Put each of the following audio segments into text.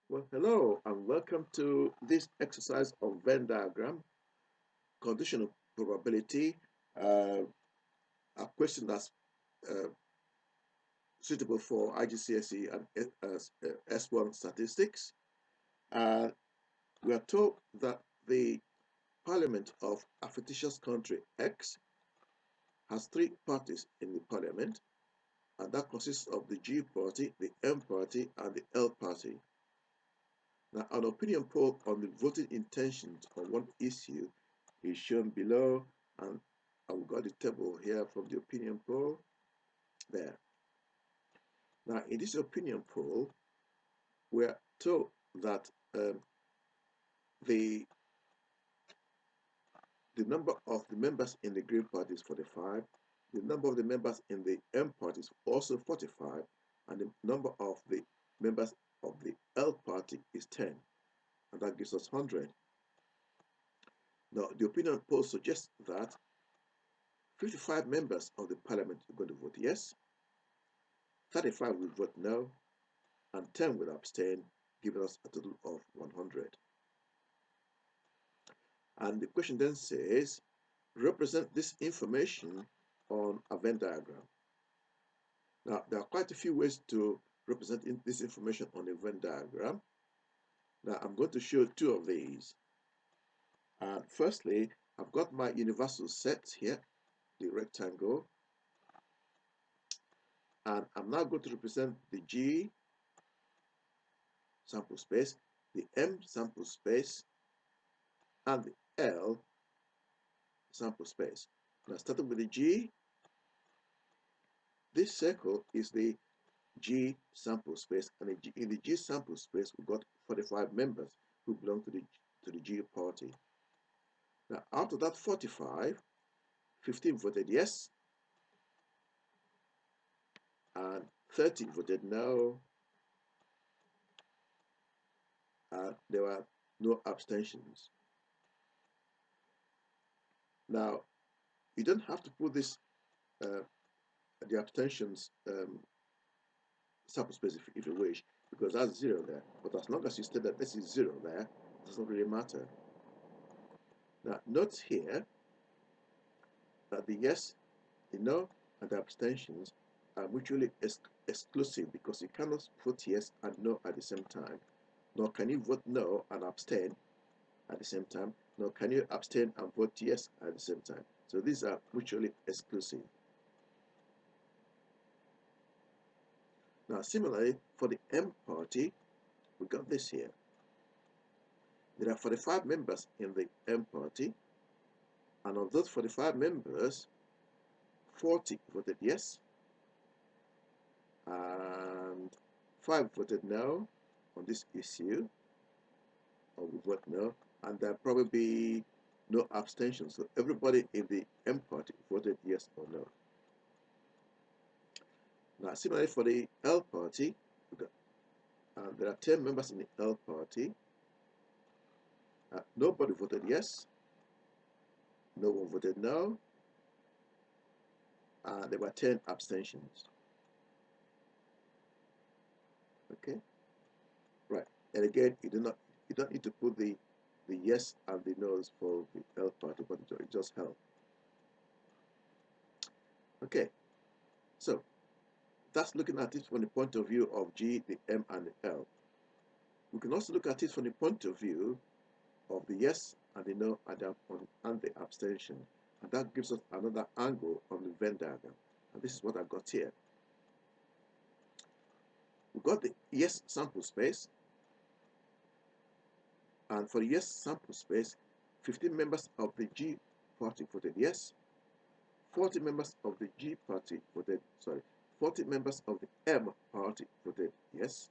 Well, hello and welcome to this exercise of Venn diagram, conditional probability, uh, a question that's uh, suitable for iGCSE and S1 statistics. Uh, we are told that the parliament of a fictitious country X has three parties in the parliament, and that consists of the G party, the M party, and the L party. Now, an opinion poll on the voting intentions on one issue is shown below, and I've got the table here from the opinion poll there. Now, in this opinion poll, we're told that the number of the members in the Green Party is 45, the number of the members in the M Party is also 45, and the number of the members of the L Party is 10, and that gives us 100. Now, the opinion poll suggests that 55 members of the parliament are going to vote yes, 35 will vote no, and 10 will abstain, giving us a total of 100. And the question then says, represent this information on a Venn diagram. Now, there are quite a few ways to represent this information on a Venn diagram. Now, I'm going to show two of these. Firstly, I've got my universal set here, the rectangle, and I'm now going to represent the G sample space, the M sample space, and the L sample space. Now, starting with the G, this circle is the G sample space, and in the G sample space, we've got 45 members who belong to the G party. Now, out of that 45, 15 voted yes, and 13 voted no, and there were no abstentions. Now, you don't have to put this the abstentions sample space if you wish, because that's 0 there. But as long as you state that this is 0 there, it doesn't really matter. Now, note here that the yes, the no, and the abstentions are mutually exclusive, because you cannot vote yes and no at the same time, nor can you vote no and abstain at the same time, nor can you abstain and vote yes at the same time. So these are mutually exclusive. Now, similarly, for the M party, we got this here. There are 45 members in the M party, and of those 45 members, 40 voted yes, and 5 voted no on this issue, or we vote no, and there probably be no abstentions. So everybody in the M party voted yes or no. Now, similarly for the L party, there are 10 members in the L party. Nobody voted yes, no one voted no, and there were 10 abstentions. Okay, right. And again, you don't need to put the yes and the no's for the L party, but it just helps. Okay, so that's looking at it from the point of view of G, the M, and the L. We can also look at it from the point of view of the yes and the no and the abstention. And that gives us another angle on the Venn diagram. And this is what I've got here. We've got the yes sample space. And for the yes sample space, 15 members of the G party voted yes. 40 members of the G party voted, 40 members of the M party voted yes.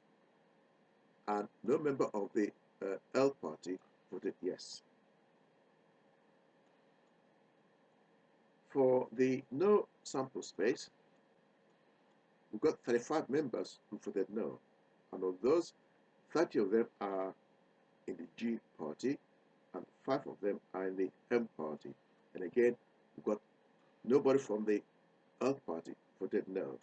And no member of the L party voted yes. For the no sample space, we've got 35 members who voted no. And of those, 30 of them are in the G party, and 5 of them are in the M party. And again, we've got nobody from the L party voted no.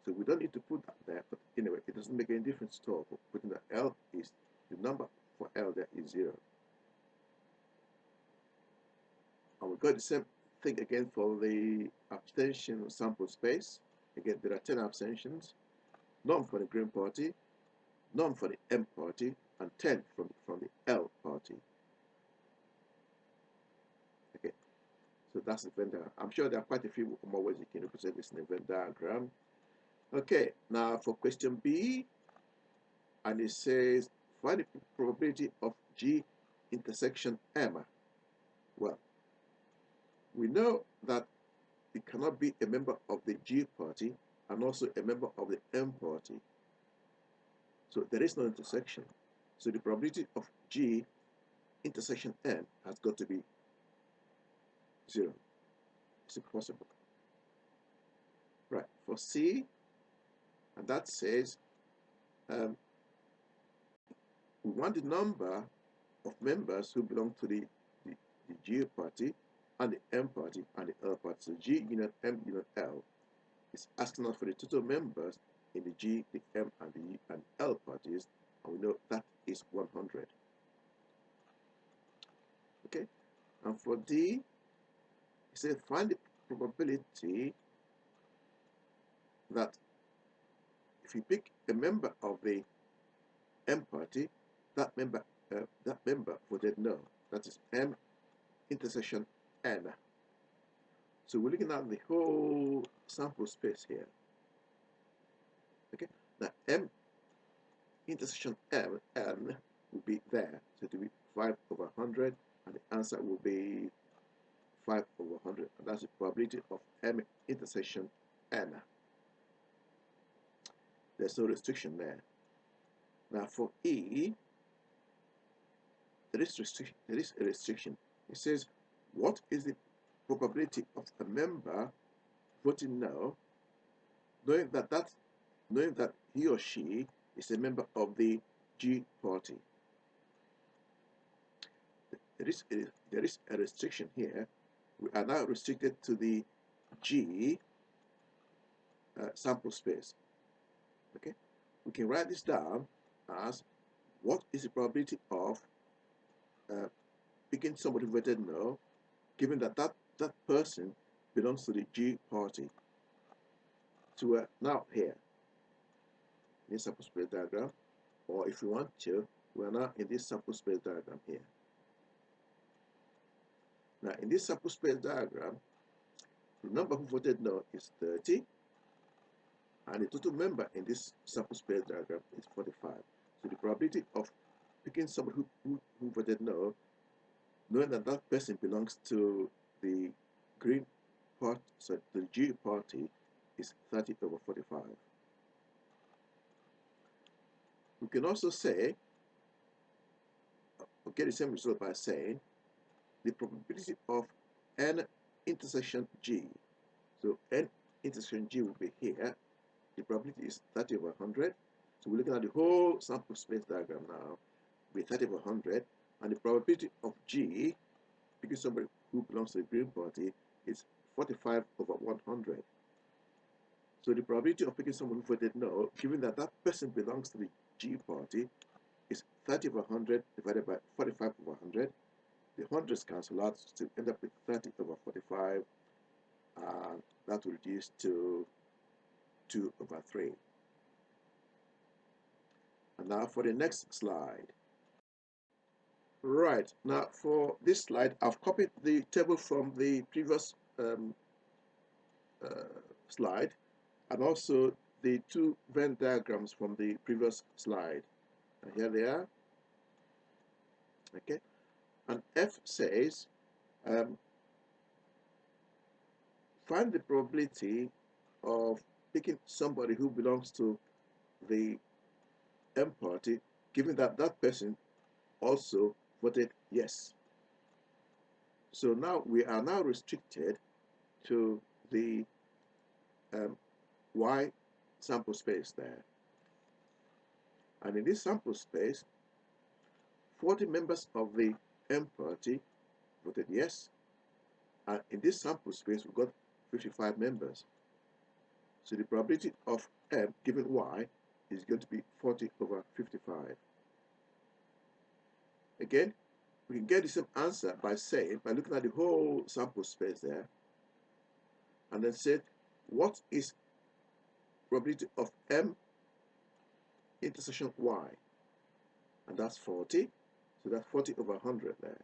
So we don't need to put that there, but anyway, it doesn't make any difference at all. Putting the L is the number for L there is 0. And we got the same thing again for the abstention sample space. Again, there are 10 abstentions, none for the Green Party, none for the M Party, and 10 from the L Party. Okay, so that's the Venn diagram. I'm sure there are quite a few more ways you can represent this in a Venn diagram. Okay, now for question B, and it says, find the probability of G intersection M. Well, we know that it cannot be a member of the G party and also a member of the M party. So there is no intersection. So the probability of G intersection M has got to be 0. It's impossible. Right, for C, and that says we want the number of members who belong to the G party and the M party and the L party. So G union M union L is asking us for the total members in the G, the M, and the U and L parties, and we know that is 100. Okay, and for D, it says find the probability that if you pick a member of the M party, that member voted no. That is M intersection N. So we're looking at the whole sample space here. Okay, now M intersection M N will be there, so it will be 5/100, and the answer will be 5/100, and that's the probability of M intersection N. There's no restriction there. Now for E, there is a restriction. It says, what is the probability of a member voting no, knowing that he or she is a member of the G party? There is a restriction here. We are now restricted to the G sample space. Okay, we can write this down as, what is the probability of picking somebody who voted no, given that that person belongs to the G party? So we're now here in this sample space diagram, or if you want to, we're now in this sample space diagram here. Now in this sample space diagram, the number who voted no is 30, and the total member in this sample space diagram is 45. So the probability of picking somebody who voted no, knowing that that person belongs to the Green Party, so the G party, is 30/45. We can also say, or get the same result by saying, the probability of N intersection G. So N intersection G will be here. The probability is 30/100. So we're looking at the whole sample space diagram now with 30/100, and the probability of G, because somebody who belongs to the Green Party, is 45/100. So the probability of picking someone who voted no, given that that person belongs to the G party, is 30/100 divided by 45/100. The hundreds cancel out to end up with 30/45, and that will reduce to 2/3. And now for the next slide. Right, now for this slide, I've copied the table from the previous slide, and also the two Venn diagrams from the previous slide. And here they are. Okay, and F says, find the probability of picking somebody who belongs to the M party, given that that person also voted yes. So now we are now restricted to the Y sample space there. And in this sample space, 40 members of the M party voted yes. And in this sample space, we've got 55 members. So the probability of M given Y is going to be 40/55. Again, we can get the same answer by looking at the whole sample space there, and then say, what is probability of M intersection Y? And that's 40. So that's 40 over 100 there.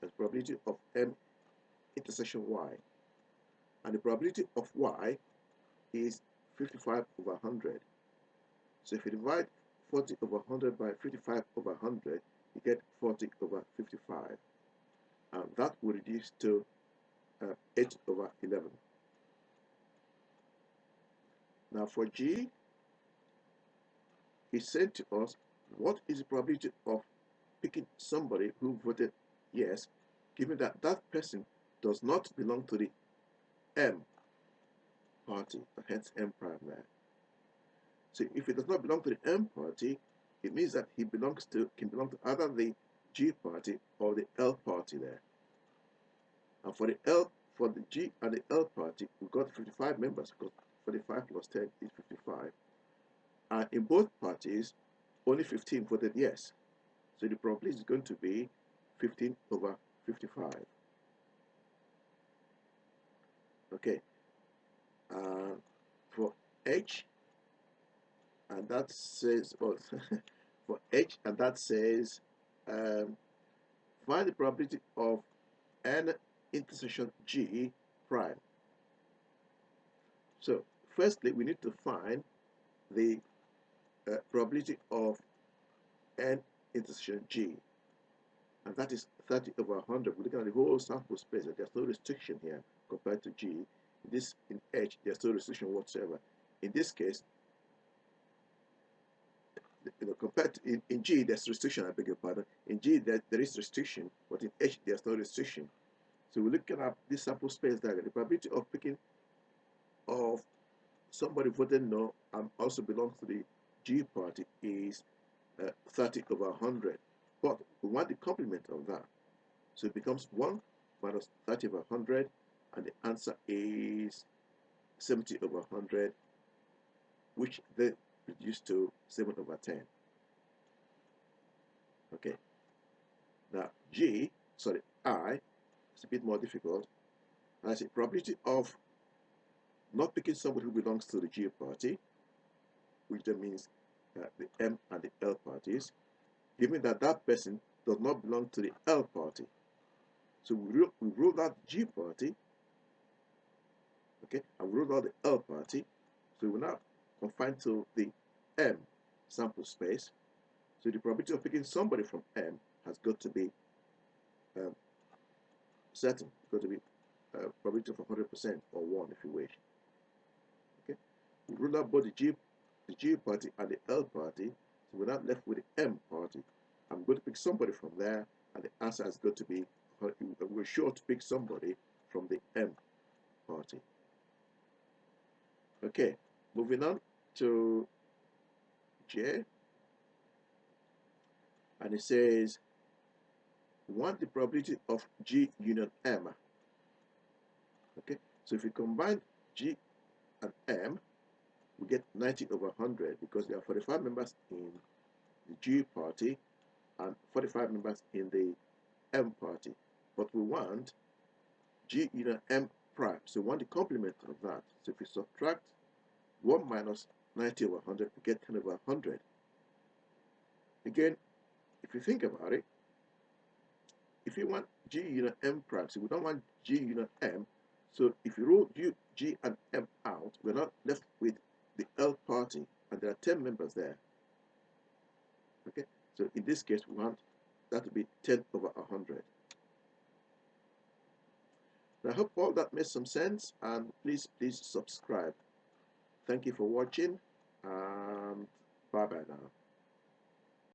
That's probability of M intersection Y. And the probability of Y is 55 over 100. So if you divide 40 over 100 by 55 over 100, you get 40 over 55. And that will reduce to 8 over 11. Now for G, he said to us, what is the probability of picking somebody who voted yes, given that that person does not belong to the M party, hence M prime there. So if he does not belong to the M party, it means that he can belong to either the G party or the L party there. And for the G and the L party, we've got 55 members because 45 plus 10 is 55. And in both parties, only 15 voted yes. So the probability is going to be 15 over 55. Okay. For H, and that says, oh, for H, and that says, find the probability of N intersection G prime. So firstly, we need to find the probability of N intersection G, and that is 30 over 100. We're looking at the whole sample space, and there's no restriction here compared to G. In H, there's no restriction whatsoever. In this case, compared to in G, there's restriction, I beg your pardon. In G, there is restriction, but in H, there's no restriction. So we're looking at this sample space diagram. The probability of picking of somebody voted no and also belongs to the G party is 30 over 100. But we want the complement of that. So it becomes 1 minus 30 over 100, and the answer is 70 over 100, which then reduced to 7 over 10. Okay. Now I, it's a bit more difficult. And I say probability of not picking somebody who belongs to the G party, which then means the M and the L parties, given that that person does not belong to the L party. So we ruled out the G party, okay, and we ruled out the L party. So we're now confined to the M sample space. So the probability of picking somebody from M has got to be certain. It's got to be probability of 100% or 1 if you wish. Okay, we ruled out both the G party and the L party, so we're not left with the M party. I'm going to pick somebody from there, and the answer has got to be, we're sure to pick somebody from the M party. Okay, moving on to J, and it says, want the probability of G union M. Okay, so if we combine G and M, we get 90 over 100 because there are 45 members in the G party and 45 members in the M party. But we want G union M prime, so we want the complement of that. So if we subtract 1 minus 90 over 100, we get 10 over 100. Again, if you think about it, if you want G union M prime, so we don't want G union M, so if you rule G and M out, we're not left with the L party, and there are 10 members there. Okay, so in this case, we want that to be 10 over 100. Now, I hope all that made some sense, and please subscribe. Thank you for watching, and bye-bye now.